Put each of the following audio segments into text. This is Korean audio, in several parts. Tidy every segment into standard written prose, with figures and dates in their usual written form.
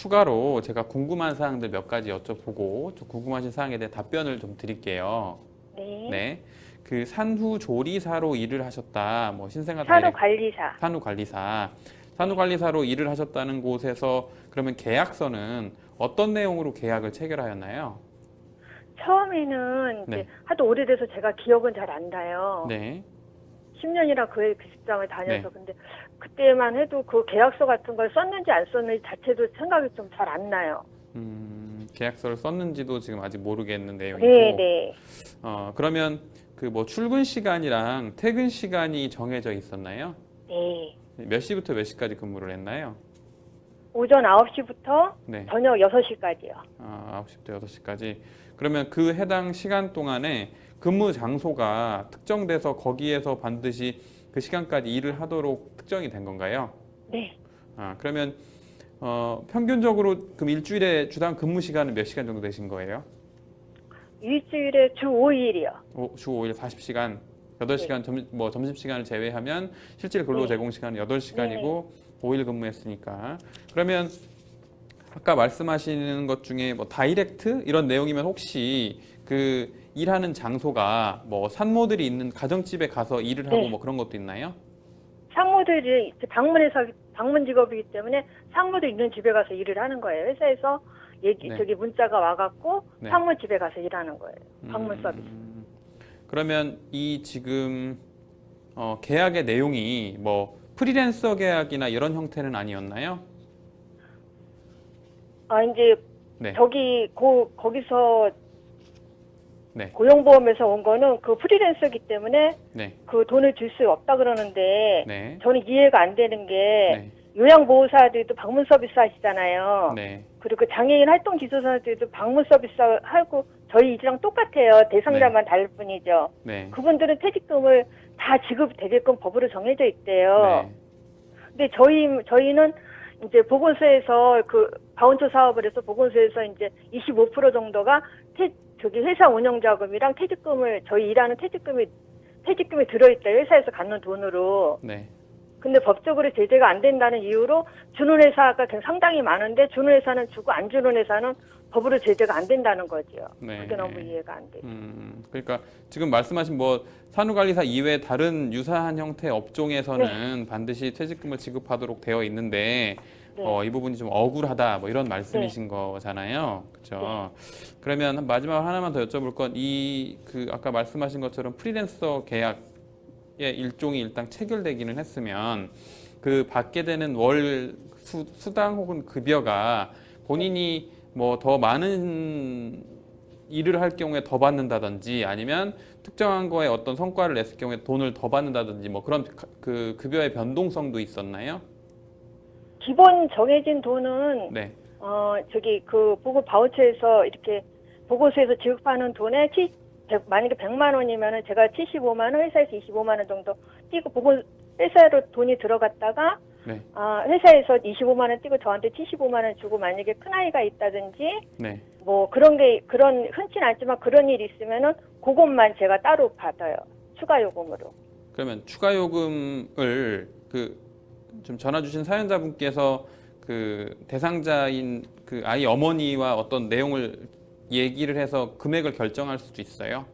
추가로 제가 궁금한 사항들 몇 가지 여쭤보고 좀 궁금하신 사항에 대해 답변을 좀 드릴게요. 네. 네. 그 산후조리사로 일을 하셨다. 뭐 신생아 다이렉트 산후관리사. 산후관리사. 네. 산후관리사로 일을 하셨다는 곳에서 그러면 계약서는 어떤 내용으로 계약을 체결하였나요? 처음에는 이제 네. 하도 오래돼서 제가 기억은 잘 안 나요. 네. 10년이나 그 직장을 네. 다녀서. 근데 그때만 해도 그 계약서 같은 걸 썼는지 안 썼는지 자체도 생각이 좀 잘 안 나요. 계약서를 썼는지도 지금 아직 모르겠는 네, 내용이고, 네. 그러면 그 뭐 출근 시간이랑 퇴근 시간이 정해져 있었나요? 네. 몇 시부터 몇 시까지 근무를 했나요? 오전 9시부터 네. 저녁 6시까지요. 9시부터 6시까지. 그러면 그 해당 시간 동안에 근무 장소가 특정돼서 거기에서 반드시 그 시간까지 일을 하도록 특정이 된 건가요? 네. 그러면 평균적으로 그럼 일주일에 주당 근무 시간은 몇 시간 정도 되신 거예요? 일주일에 주 5일이요. 주 5일 40시간, 네. 8시간 점심시간을 제외하면 실질 근로 네. 제공 시간은 8시간이고 네. 5일 근무했으니까. 그러면 아까 말씀하시는 것 중에 뭐 다이렉트 이런 내용이면 혹시 그 일하는 장소가 뭐 산모들이 있는 가정집에 가서 일을 하고 네. 뭐 그런 것도 있나요? 상무들이 방문 직업이기 때문에 상무들 있는 집에 가서 일을 하는 거예요. 회사에서 네. 저기 문자가 와갖고 네. 상무 집에 가서 일하는 거예요. 방문 서비스. 그러면 이 지금 계약의 내용이 뭐 프리랜서 계약이나 이런 형태는 아니었나요? 이제 네. 거기서 네. 고용보험에서 온 거는 그 프리랜서기 때문에 네. 그 돈을 줄 수 없다 그러는데 네. 저는 이해가 안 되는 게 네. 요양보호사들도 방문 서비스 하시잖아요. 네. 그리고 장애인 활동 지도사들도 방문 서비스 하고 저희 일이랑 똑같아요. 대상자만 다를 뿐이죠. 네. 그분들은 퇴직금을 다 지급되게끔 법으로 정해져 있대요. 네. 근데 저희는 이제 보건소에서 그 바운처 사업을 해서 보건소에서 이제 25% 정도가 회사 운영 자금이랑 퇴직금을 저희 일하는 퇴직금이 들어있다. 회사에서 갖는 돈으로. 네. 근데 법적으로 제재가 안 된다는 이유로 주는 회사가 상당히 많은데 주는 회사는 주고 안 주는 회사는 법으로 제재가 안 된다는 거죠. 네. 그게 너무 이해가 안 돼요. 그러니까 지금 말씀하신 뭐 산후관리사 이외 다른 유사한 형태의 업종에서는 반드시 퇴직금을 지급하도록 되어 있는데 네. 이 부분이 좀 억울하다 뭐 이런 말씀이신 거잖아요. 그렇죠? 그러면 마지막 하나만 더 여쭤볼 건 아까 말씀하신 것처럼 프리랜서 계약의 일종이 일단 체결되기는 했으면 그 받게 되는 월 수당 혹은 급여가 본인이 뭐 더 많은 일을 할 경우에 더 받는다든지 아니면 특정한 거에 어떤 성과를 냈을 경우에 돈을 더 받는다든지 뭐 그런 그 급여의 변동성도 있었나요? 기본 정해진 돈은 네. 그 보건 바우처에서 이렇게 보건소에서 지급하는 돈에 만약에 100만 원이면은 제가 75만 원, 회사에서 25만 원 정도 띄고 회사로 돈이 들어갔다가 네. 회사에서 25만 원 띄고 저한테 75만 원 주고 만약에 큰 아이가 있다든지 네. 뭐 그런 흔치는 않지만 그런 일이 있으면은 그것만 제가 따로 받아요. 추가 요금으로. 그러면 추가 요금을 좀 전화 주신 사연자분께서 그 대상자인 그 아이 어머니와 어떤 내용을 얘기를 해서 금액을 결정할 수도 있어요.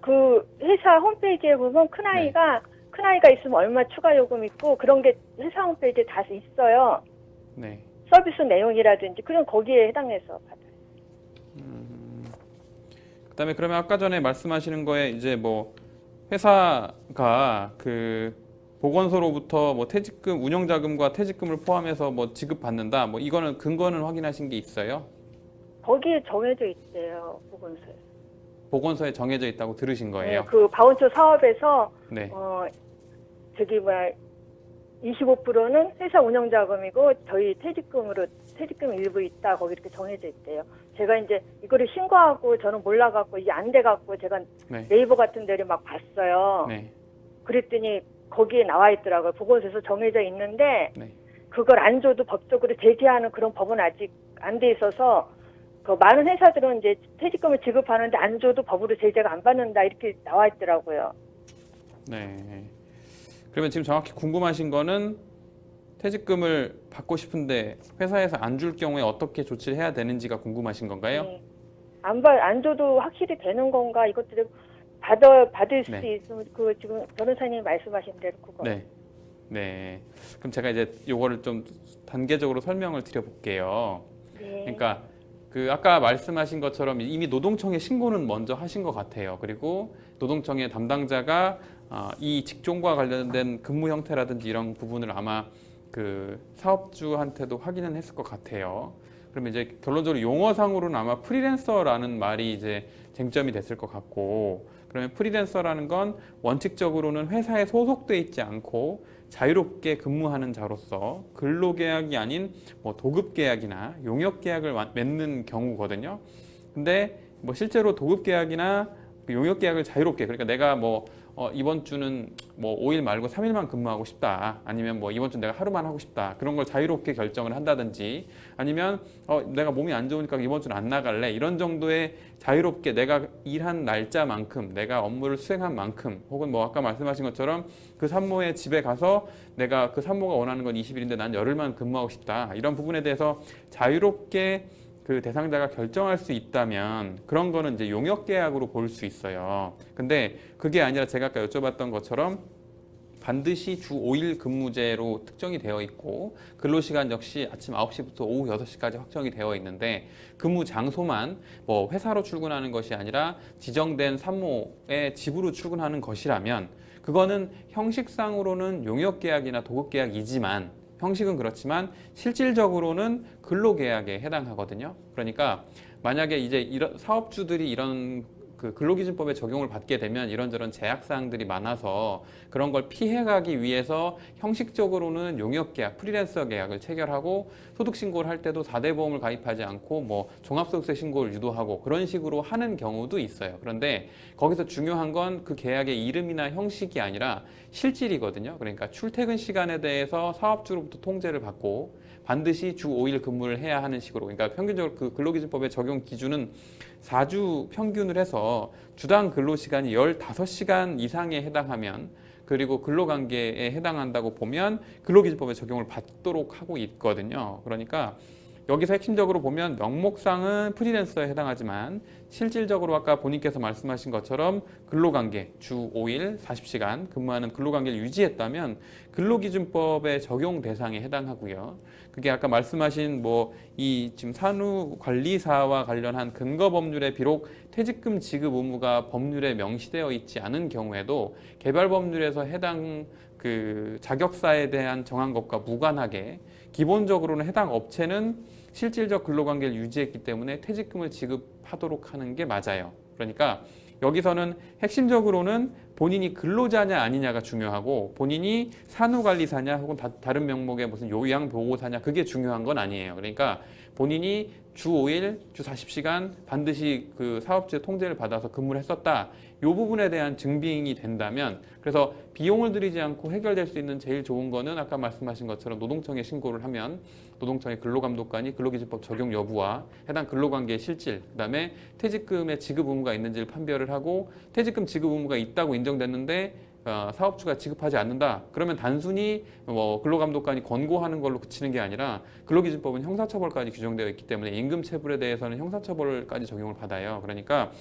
그 회사 홈페이지에 보면 큰 아이가 있으면 얼마 추가 요금 있고 그런 게 회사 홈페이지에 다 있어요. 네. 서비스 내용이라든지 그럼 거기에 해당해서 받아요. 그다음에 그러면 아까 전에 말씀하시는 거에 이제 뭐 회사가 그 보건소로부터 뭐 퇴직금 운영자금과 퇴직금을 포함해서 뭐 지급받는다. 뭐 이거는 근거는 확인하신 게 있어요? 거기에 정해져 있대요. 보건소에. 보건소에 정해져 있다고 들으신 거예요? 네, 그 바운처 사업에서 네. 25%는 회사 운영 자금이고 저희 퇴직금 일부 있다. 거기 이렇게 정해져 있대요. 제가 이제 이거를 신고하고 저는 몰라갖고 이게 안 돼갖고 제가 네. 네이버 같은 데를 막 봤어요. 네. 그랬더니 거기에 나와 있더라고요. 보건소에서 정해져 있는데 네. 그걸 안 줘도 법적으로 제재하는 그런 법은 아직 안 돼 있어서 그 많은 회사들은 이제 퇴직금을 지급하는데 안 줘도 법으로 제재가 안 받는다 이렇게 나와 있더라고요. 네. 그러면 지금 정확히 궁금하신 거는 퇴직금을 받고 싶은데 회사에서 안 줄 경우에 어떻게 조치를 해야 되는지가 궁금하신 건가요? 네. 안 줘도 확실히 되는 건가 이것들을 받을 수 네. 있으면 그 지금 변호사님이 말씀하신 대로 그거. 네. 네. 그럼 제가 이제 요거를 좀 단계적으로 설명을 드려볼게요. 네. 그러니까 그 아까 말씀하신 것처럼 이미 노동청에 신고는 먼저 하신 것 같아요. 그리고 노동청의 담당자가 이 직종과 관련된 근무 형태라든지 이런 부분을 아마 그 사업주한테도 확인은 했을 것 같아요. 그러면 이제 결론적으로 용어상으로는 아마 프리랜서라는 말이 이제 쟁점이 됐을 것 같고, 그러면 프리랜서라는 건 원칙적으로는 회사에 소속돼 있지 않고 자유롭게 근무하는 자로서 근로계약이 아닌 뭐 도급계약이나 용역계약을 맺는 경우거든요. 근데 뭐 실제로 도급계약이나 용역계약을 자유롭게, 그러니까 내가 뭐 이번 주는 뭐 5일 말고 3일만 근무하고 싶다, 아니면 뭐 이번 주 내가 하루만 하고 싶다, 그런 걸 자유롭게 결정을 한다든지, 아니면 내가 몸이 안 좋으니까 이번 주는 안 나갈래, 이런 정도의 자유롭게 내가 일한 날짜만큼, 내가 업무를 수행한 만큼, 혹은 뭐 아까 말씀하신 것처럼 그 산모의 집에 가서 내가 그 산모가 원하는 건 20일인데 난 열흘만 근무하고 싶다, 이런 부분에 대해서 자유롭게 그 대상자가 결정할 수 있다면 그런 거는 이제 용역 계약으로 볼 수 있어요. 근데 그게 아니라 제가 아까 여쭤봤던 것처럼 반드시 주 5일 근무제로 특정이 되어 있고 근로시간 역시 아침 9시부터 오후 6시까지 확정이 되어 있는데 근무 장소만 뭐 회사로 출근하는 것이 아니라 지정된 산모의 집으로 출근하는 것이라면 그거는 형식상으로는 용역계약이나 도급계약이지만 형식은 그렇지만 실질적으로는 근로계약에 해당하거든요. 그러니까 만약에 이제 이런 사업주들이 이런 그 근로기준법에 적용을 받게 되면 이런저런 제약사항들이 많아서 그런 걸 피해가기 위해서 형식적으로는 용역계약, 프리랜서 계약을 체결하고 소득신고를 할 때도 4대 보험을 가입하지 않고 뭐 종합소득세 신고를 유도하고 그런 식으로 하는 경우도 있어요. 그런데 거기서 중요한 건 그 계약의 이름이나 형식이 아니라 실질이거든요. 그러니까 출퇴근 시간에 대해서 사업주로부터 통제를 받고 반드시 주 5일 근무를 해야 하는 식으로, 그러니까 평균적으로 그 근로기준법의 적용 기준은 4주 평균을 해서 주당 근로시간이 15시간 이상에 해당하면, 그리고 근로관계에 해당한다고 보면 근로기준법에 적용을 받도록 하고 있거든요. 그러니까 여기서 핵심적으로 보면 명목상은 프리랜서에 해당하지만 실질적으로 아까 본인께서 말씀하신 것처럼 근로관계 주 5일 40시간 근무하는 근로관계를 유지했다면 근로기준법의 적용 대상에 해당하고요. 그게 아까 말씀하신 뭐 이 지금 산후관리사와 관련한 근거법률에 비록 퇴직금 지급 의무가 법률에 명시되어 있지 않은 경우에도 개별법률에서 해당 그 자격사에 대한 정한 것과 무관하게 기본적으로는 해당 업체는 실질적 근로관계를 유지했기 때문에 퇴직금을 지급하도록 하는 게 맞아요. 그러니까 여기서는 핵심적으로는 본인이 근로자냐 아니냐가 중요하고 본인이 산후관리사냐 혹은 다른 명목의 무슨 요양보호사냐 그게 중요한 건 아니에요. 그러니까 본인이 주 5일, 주 40시간 반드시 그 사업주의 통제를 받아서 근무를 했었다. 이 부분에 대한 증빙이 된다면, 그래서 비용을 들이지 않고 해결될 수 있는 제일 좋은 거는 아까 말씀하신 것처럼 노동청에 신고를 하면 노동청의 근로감독관이 근로기준법 적용 여부와 해당 근로관계의 실질, 그다음에 퇴직금의 지급 의무가 있는지를 판별을 하고 퇴직금 지급 의무가 있다고 인정됐는데 사업주가 지급하지 않는다. 그러면 단순히 뭐 근로감독관이 권고하는 걸로 그치는 게 아니라 근로기준법은 형사처벌까지 규정되어 있기 때문에 임금체불에 대해서는 형사처벌까지 적용을 받아요. 그러니까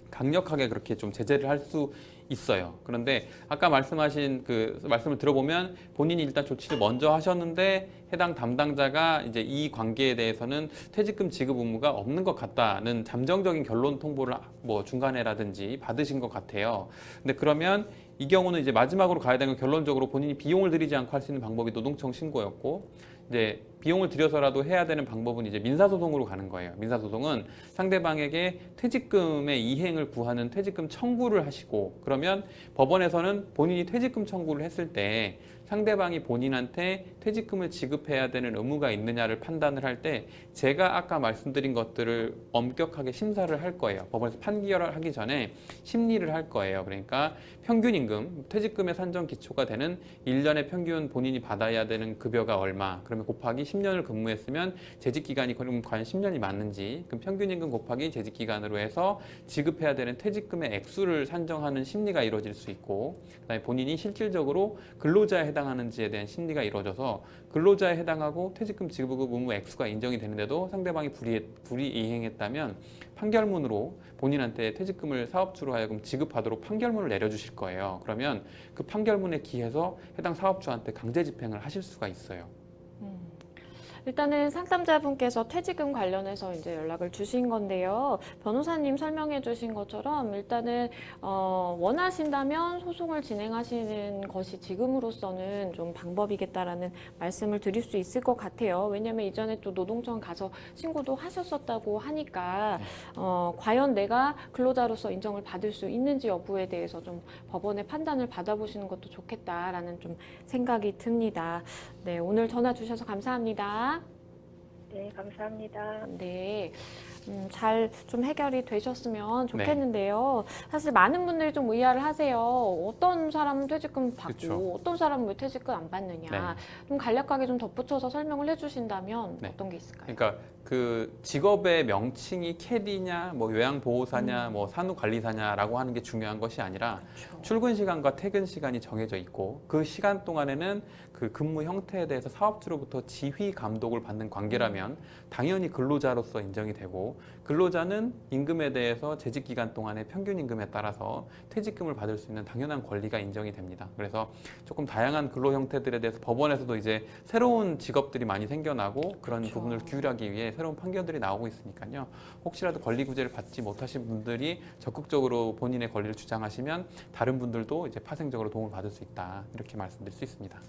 강력하게 그렇게 좀 제재를 할 수 있어요. 그런데 아까 말씀하신 그 말씀을 들어보면 본인이 일단 조치를 먼저 하셨는데 해당 담당자가 이제 이 관계에 대해서는 퇴직금 지급 의무가 없는 것 같다는 잠정적인 결론 통보를 뭐 중간에라든지 받으신 것 같아요. 근데 그러면 이 경우는 이제 마지막으로 가야 되는 건 결론적으로 본인이 비용을 들이지 않고 할 수 있는 방법이 노동청 신고였고, 이제 비용을 들여서라도 해야 되는 방법은 이제 민사소송으로 가는 거예요. 민사소송은 상대방에게 퇴직금의 이행을 구하는 퇴직금 청구를 하시고, 그러면 법원에서는 본인이 퇴직금 청구를 했을 때 상대방이 본인한테 퇴직금을 지급해야 되는 의무가 있느냐를 판단을 할 때 제가 아까 말씀드린 것들을 엄격하게 심사를 할 거예요. 법원에서 판결을 하기 전에 심리를 할 거예요. 그러니까 평균임금, 퇴직금의 산정 기초가 되는 1년의 평균 본인이 받아야 되는 급여가 얼마, 그러면 곱하기 10년을 근무했으면 재직기간이 그럼 과연 10년이 맞는지, 그럼 평균임금 곱하기 재직기간으로 해서 지급해야 되는 퇴직금의 액수를 산정하는 심리가 이루어질 수 있고, 그다음에 본인이 실질적으로 근로자에 해당 해당하는지에 대한 심리가 이루어져서 근로자에 해당하고 퇴직금 지급 의무 액수가 인정이 되는데도 상대방이 불이행했다면 판결문으로 본인한테 퇴직금을 사업주로 하여금 지급하도록 판결문을 내려주실 거예요. 그러면 그 판결문에 기해서 해당 사업주한테 강제 집행을 하실 수가 있어요. 일단은 상담자분께서 퇴직금 관련해서 이제 연락을 주신 건데요. 변호사님 설명해 주신 것처럼 일단은 원하신다면 소송을 진행하시는 것이 지금으로서는 좀 방법이겠다라는 말씀을 드릴 수 있을 것 같아요. 왜냐하면 이전에 또 노동청 가서 신고도 하셨었다고 하니까 과연 내가 근로자로서 인정을 받을 수 있는지 여부에 대해서 좀 법원의 판단을 받아보시는 것도 좋겠다라는 좀 생각이 듭니다. 네, 오늘 전화 주셔서 감사합니다. 네, 감사합니다. 네, 잘 좀 해결이 되셨으면 좋겠는데요. 사실 많은 분들이 좀 의아를 하세요. 어떤 사람은 퇴직금 받고 그쵸. 어떤 사람은 왜 퇴직금 안 받느냐. 좀 간략하게 좀 덧붙여서 설명을 해주신다면 네. 어떤 게 있을까요? 그러니까 그 직업의 명칭이 캐디냐, 뭐 요양보호사냐, 뭐 산후관리사냐라고 하는 게 중요한 것이 아니라 그렇죠. 출근 시간과 퇴근 시간이 정해져 있고 그 시간 동안에는 그 근무 형태에 대해서 사업주로부터 지휘 감독을 받는 관계라면 당연히 근로자로서 인정이 되고 근로자는 임금에 대해서 재직 기간 동안의 평균 임금에 따라서 퇴직금을 받을 수 있는 당연한 권리가 인정이 됩니다. 그래서 조금 다양한 근로 형태들에 대해서 법원에서도 이제 새로운 직업들이 많이 생겨나고 그런 그렇죠. 부분을 규율하기 위해 새로운 판결들이 나오고 있으니까요. 혹시라도 권리 구제를 받지 못하신 분들이 적극적으로 본인의 권리를 주장하시면 다른 분들도 이제 파생적으로 도움을 받을 수 있다. 이렇게 말씀드릴 수 있습니다.